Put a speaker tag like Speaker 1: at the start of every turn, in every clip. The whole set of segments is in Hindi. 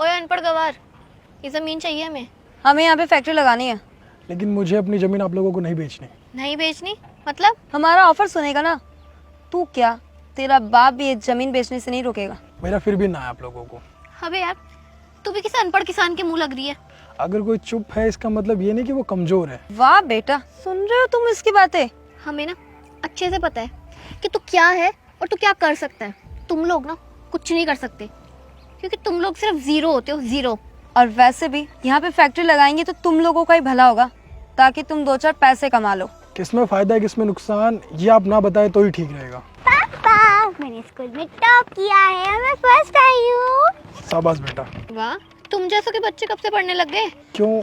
Speaker 1: ओए अनपढ़ गवार, ये जमीन चाहिए हमें।
Speaker 2: हमें यहाँ पे फैक्ट्री लगानी है।
Speaker 3: लेकिन मुझे अपनी ज़मीन आप लोगों को नहीं बेचनी।
Speaker 1: नहीं बेचनी मतलब?
Speaker 2: हमारा ऑफर सुनेगा ना। तू क्या, तेरा बाप भी ये जमीन बेचने से नहीं रुकेगा।
Speaker 3: मेरा फिर भी ना है आप लोगों को।
Speaker 1: अबे यार, तू भी किसी अनपढ़ किसान के मुंह लग रही है।
Speaker 3: अगर कोई चुप है इसका मतलब ये नहीं कि वो कमज़ोर है।
Speaker 2: वाह बेटा, सुन रहे हो तुम इसकी बातें?
Speaker 1: हमें ना अच्छे से पता है कि तू क्या है और तू क्या कर सकता है। तुम लोग ना कुछ नहीं कर सकते क्योंकि तुम लोग सिर्फ जीरो होते हो, जीरो।
Speaker 2: और वैसे भी यहाँ पे फैक्ट्री लगाएंगे तो तुम लोगों का ही भला होगा, ताकि तुम 2-4 पैसे कमा लो।
Speaker 3: किसमें फ़ायदा है किसमें नुकसान, ये आप ना बताए तो ही ठीक रहेगा।
Speaker 4: पापा, मैंने स्कूल में टॉप किया है, मैं फर्स्ट आई हूँ।
Speaker 3: शाबाश बेटा।
Speaker 1: वाह, तुम जैसों के बच्चे कब से पढ़ने लग गए?
Speaker 3: क्यों,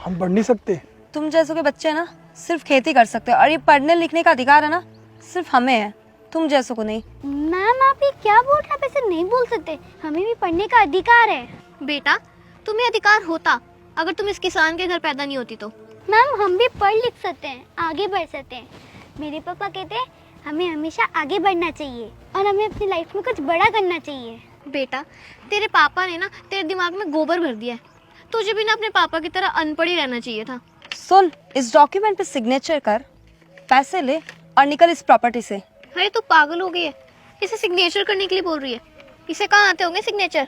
Speaker 3: हम पढ़ नहीं सकते?
Speaker 2: तुम जैसों के बच्चे ना सिर्फ खेती कर सकते हो, और ये पढ़ने लिखने का अधिकार है ना सिर्फ हमें है, तुम जैसों को नहीं।
Speaker 4: मैम आप ये क्या बोल रहे हैं? आप ऐसे नहीं बोल सकते, हमें भी पढ़ने का अधिकार है।
Speaker 1: बेटा, तुम्हें अधिकार होता अगर तुम इस किसान के घर पैदा नहीं होती तो।
Speaker 4: मैम हम भी पढ़ लिख सकते हैं, आगे बढ़ सकते हैं। मेरे पापा कहते हैं हमें हमेशा आगे बढ़ना चाहिए और हमें अपनी लाइफ में कुछ बड़ा करना चाहिए।
Speaker 1: बेटा, तेरे पापा ने ना तेरे दिमाग में गोबर भर दिया है। तुझे भी ना अपने पापा की तरह अनपढ़ ही रहना चाहिए था।
Speaker 2: सुन, इस डॉक्यूमेंट पे सिग्नेचर कर, पैसे ले और निकल इस प्रॉपर्टी से।
Speaker 1: अरे तू पागल हो गई है? इसे सिग्नेचर करने के लिए बोल रही है? इसे कहाँ आते होंगे सिग्नेचर?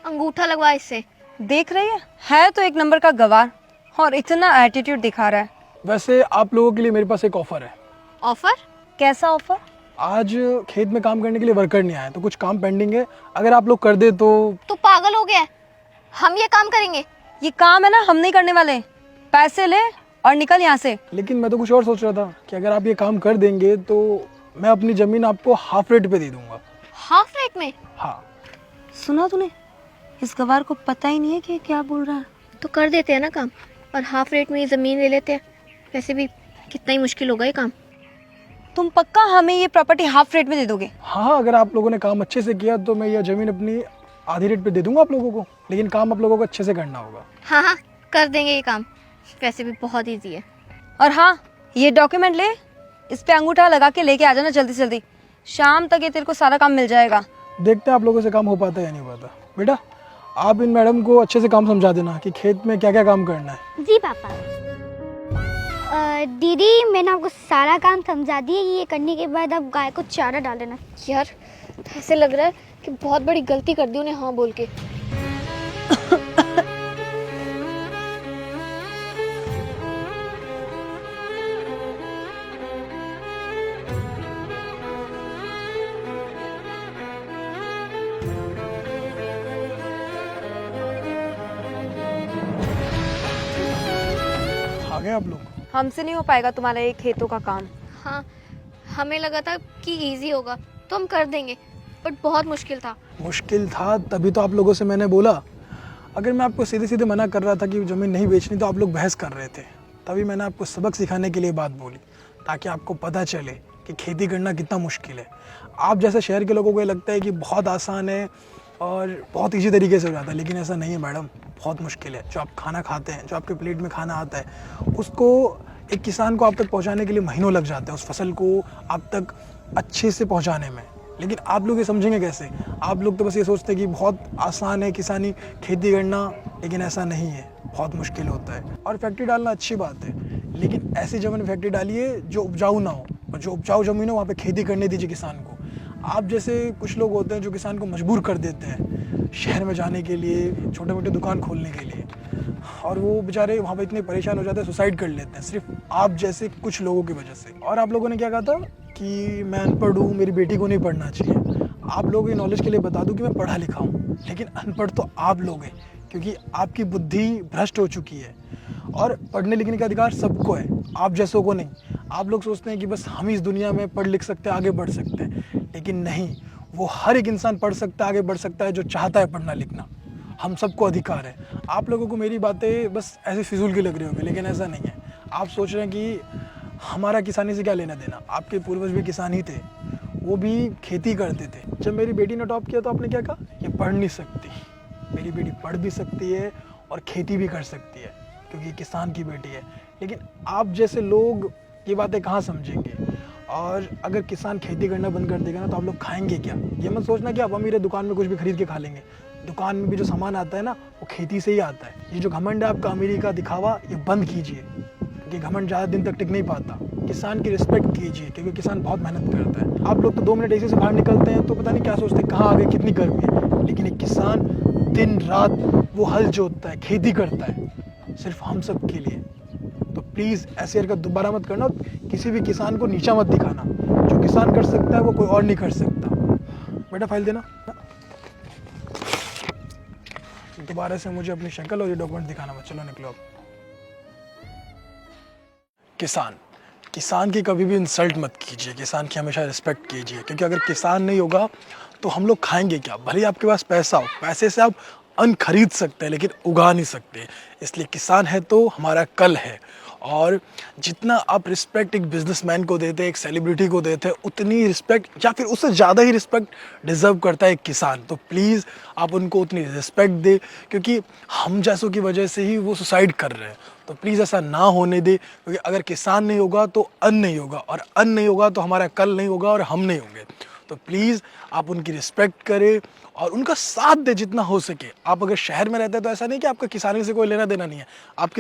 Speaker 1: अंगूठा लगवा इससे।
Speaker 2: देख रही है तो एक नंबर का गवार, और इतना एटीट्यूड दिखा रहा है।
Speaker 3: वैसे आप लोगों के लिए मेरे पास एक ऑफ़र है।
Speaker 1: ऑफर?
Speaker 2: कैसा ऑफर?
Speaker 3: आज खेत में काम करने के लिए वर्कर नहीं आए तो कुछ काम पेंडिंग है, अगर आप लोग कर दे तो।
Speaker 1: तू पागल हो गया है? हम ये काम करेंगे?
Speaker 2: ये काम है ना हम नहीं करने वाले। पैसे ले और निकल यहाँ से।
Speaker 3: लेकिन मैं तो कुछ और सोच रहा था कि अगर आप ये काम कर देंगे तो मैं अपनी ज़मीन आपको हाफ रेट पे दे दूंगा।
Speaker 1: हाफ रेट में?
Speaker 3: हाँ।
Speaker 2: सुना तूने? इस गवार को पता ही नहीं है कि ये क्या बोल रहा है।
Speaker 1: तो कर देते हैं ना काम, और हाफ रेट में ये ज़मीन ले लेते हैं। वैसे भी कितना ही मुश्किल होगा ये काम।
Speaker 2: तुम पक्का हमें ये प्रॉपर्टी हाफ रेट में दे दोगे?
Speaker 3: हाँ, अगर आप लोगों ने काम अच्छे से किया तो मैं यह ज़मीन अपनी आधी रेट पे दे दूंगा आप लोगों को, लेकिन काम आप लोगों को अच्छे से करना होगा।
Speaker 1: हाँ हाँ, कर देंगे ये काम। वैसे भी बहुत ईजी है।
Speaker 2: और हाँ, ये डॉक्यूमेंट ले, इस पे अंगूठा लगा के लेके आ जाना जल्दी से जल्दी। शाम तक ये तेरे को सारा काम मिल जाएगा।
Speaker 3: देखते हैं आप लोगों से काम हो पाता है या नहीं हो पाता। बेटा, आप इन मैडम को अच्छे से काम समझा देना कि खेत में क्या क्या काम करना है।
Speaker 4: जी पापा। दीदी मैंने आपको सारा काम समझा दिया, ये करने के बाद आप गाय को चारा डाल देना।
Speaker 1: यार, ऐसे लग रहा है कि बहुत बड़ी गलती कर दी उन्हें हाँ बोल के।
Speaker 3: आ गए आप लोग?
Speaker 2: हमसे नहीं हो पाएगा तुम्हारा ये खेतों का काम।
Speaker 1: हाँ, हमें लगा था कि इजी होगा तो हम कर देंगे, बट बहुत मुश्किल था।
Speaker 3: मुश्किल था तभी तो आप लोगों से मैंने बोला। अगर मैं आपको सीधे सीधे मना कर रहा था कि ज़मीन नहीं बेचनी तो आप लोग बहस कर रहे थे। तभी मैंने आपको सबक सिखाने के लिए बात बोली, ताकि आपको पता चले कि खेती करना कितना मुश्किल है। आप जैसे शहर के लोगों को ये लगता है कि बहुत आसान है और बहुत ईजी तरीके से हो जाता है, लेकिन ऐसा नहीं है मैडम, बहुत मुश्किल है। जो आप खाना खाते हैं, जो आपके प्लेट में खाना आता है, उसको एक किसान को आप तक पहुंचाने के लिए महीनों लग जाते हैं, उस फसल को आप तक अच्छे से पहुंचाने में। लेकिन आप लोग ये समझेंगे कैसे? आप लोग तो बस ये सोचते हैं कि बहुत आसान है किसानी, खेती करना, लेकिन ऐसा नहीं है, बहुत मुश्किल होता है। और फैक्ट्री डालना अच्छी बात है, लेकिन ऐसी जगह में फैक्ट्री डालिए जो उपजाऊ ना हो, और जो उपजाऊ ज़मीन हो वहाँ पे खेती करने दीजिए किसान को। आप जैसे कुछ लोग होते हैं जो किसान को मजबूर कर देते हैं शहर में जाने के लिए, छोटे मोटे दुकान खोलने के लिए, और वो बेचारे वहाँ पे इतने परेशान हो जाते हैं, सुसाइड कर लेते हैं, सिर्फ आप जैसे कुछ लोगों की वजह से। और आप लोगों ने क्या कहा था कि मैं अनपढ़ हूँ, मेरी बेटी को नहीं पढ़ना चाहिए। आप लोगों की नॉलेज के लिए बता दूँ कि मैं पढ़ा लिखा हूँ, लेकिन अनपढ़ तो आप लोग हैं, क्योंकि आपकी बुद्धि भ्रष्ट हो चुकी है। और पढ़ने लिखने का अधिकार सबको है, आप जैसों को नहीं। आप लोग सोचते हैं कि बस हम इस दुनिया में पढ़ लिख सकते हैं, आगे बढ़ सकते हैं, लेकिन नहीं, वो हर एक इंसान पढ़ सकता है, आगे बढ़ सकता है जो चाहता है पढ़ना लिखना। हम सबको अधिकार है। आप लोगों को मेरी बातें बस ऐसे फिजूल की लग रही होंगी, लेकिन ऐसा नहीं है। आप सोच रहे हैं कि हमारा किसानी से क्या लेना देना। आपके पूर्वज भी किसान ही थे, वो भी खेती करते थे। जब मेरी बेटी ने टॉप किया तो आपने क्या कहा? ये पढ़ नहीं सकती। मेरी बेटी पढ़ भी सकती है और खेती भी कर सकती है, क्योंकि किसान की बेटी है। लेकिन आप जैसे लोग ये बातें कहाँ समझेंगे? और अगर किसान खेती करना बंद कर देगा ना तो आप लोग खाएंगे क्या? ये मत सोचना कि आप अमीर है दुकान में कुछ भी खरीद के खा लेंगे। दुकान में भी जो सामान आता है ना वो खेती से ही आता है। ये जो घमंड है आपका अमीरी का दिखावा, ये बंद कीजिए, क्योंकि घमंड ज़्यादा दिन तक टिक नहीं पाता। किसान की रिस्पेक्ट कीजिए, क्योंकि किसान बहुत मेहनत करता है। आप लोग तो 2 मिनट ऐसे से बाहर निकलते हैं तो पता नहीं क्या सोचते हैं, कहाँ आ गए, कितनी गर्मी है। लेकिन एक किसान दिन रात वो हल जोतता है, खेती करता है सिर्फ हम सब के लिए। तो प्लीज़ ऐसी हरकत दोबारा मत करना, किसी भी किसान को नीचा मत दिखाना। जो किसान कर सकता है वो कोई और नहीं कर सकता। बेटा फाइल देना। दोबारा से मुझे अपनी शक्ल और ये डॉक्यूमेंट दिखाना मत। चलो निकलो अब। किसान की कभी भी इंसल्ट मत कीजिए, किसान की हमेशा रिस्पेक्ट कीजिए, क्योंकि अगर किसान नहीं होगा तो हम लोग खाएंगे क्या? भले ही आपके पास पैसा हो, पैसे से आप अन्न खरीद सकते हैं लेकिन उगा नहीं सकते। इसलिए किसान है तो हमारा कल है, और जितना आप रिस्पेक्ट एक बिजनेसमैन को देते हैं, एक सेलिब्रिटी को देते हैं, उतनी रिस्पेक्ट या फिर उससे ज़्यादा ही रिस्पेक्ट डिज़र्व करता है एक किसान। तो प्लीज़ आप उनको उतनी रिस्पेक्ट दे, क्योंकि हम जैसों की वजह से ही वो सुसाइड कर रहे हैं। तो प्लीज़ ऐसा ना होने दे, क्योंकि अगर किसान नहीं होगा तो अन्न नहीं होगा, और अन्न नहीं होगा तो हमारा कल नहीं होगा और हम नहीं होंगे। तो प्लीज़ आप उनकी रिस्पेक्ट करें और उनका साथ दे जितना हो सके। आप अगर शहर में रहते हैं तो ऐसा नहीं कि आपका किसानी से कोई लेना देना नहीं है, आपके